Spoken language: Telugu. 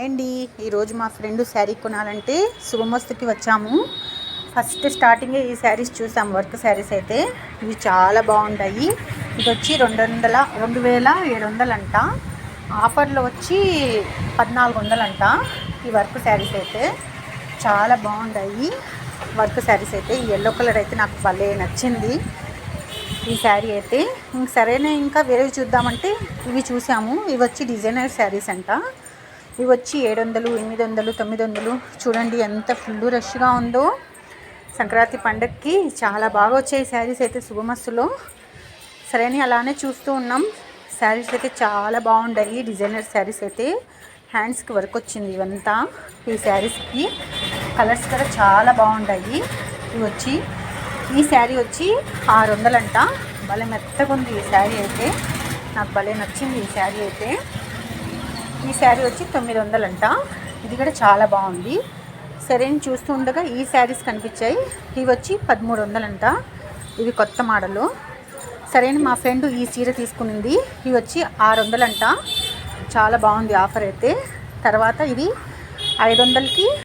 అండి ఈరోజు మా ఫ్రెండ్ శారీ కొనాలంటే శుభమస్తుకి వచ్చాము. ఫస్ట్ స్టార్టింగే ఈ శారీస్ చూసాం. వర్క్ శారీస్ అయితే ఇవి చాలా బాగుంటాయి. ఇది వచ్చి 2700 అంట. ఆఫర్లో వచ్చి 1400 అంట. ఈ వర్క్ శారీస్ అయితే చాలా బాగుంటాయి. వర్క్ శారీస్ అయితే ఈ ఎల్లో కలర్ అయితే నాకు భలే నచ్చింది. ఈ శారీ అయితే సరేనే ఇంకా వేరేవి చూద్దామంటే ఇవి చూసాము. ఇవి వచ్చి డిజైనర్ శారీస్ అంట. ఇవి వచ్చి 700, 800, 900. చూడండి ఎంత ఫుల్ రష్గా ఉందో. సంక్రాంతి పండగకి చాలా బాగా వచ్చాయి శారీస్ అయితే శుభమస్తులో. సరేని అలానే చూస్తూ ఉన్నాం. శారీస్ అయితే చాలా బాగుంటాయి. డిజైనర్ శారీస్ అయితే హ్యాండ్స్కి వర్క్ వచ్చింది. ఇవంతా ఈ శారీస్కి కలర్స్ కూడా చాలా బాగుంటాయి. ఇవి వచ్చి ఈ శారీ వచ్చి 600 అంట. భలే మెత్తగా ఉంది ఈ శారీ అయితే. నాకు భలే నచ్చింది ఈ శారీ అయితే. ఈ శారీ వచ్చి 900 అంట. ఇది కూడా చాలా బాగుంది. సరే చూస్తూ ఉండగా ఈ శారీస్ కనిపించాయి. ఇవి వచ్చి 1300 అంట. ఇవి కొత్త మోడలు. సరే మా ఫ్రెండ్ ఈ చీర తీసుకునింది. ఇవి వచ్చి 600 అంట. చాలా బాగుంది ఆఫర్ అయితే. తర్వాత ఇది 500కి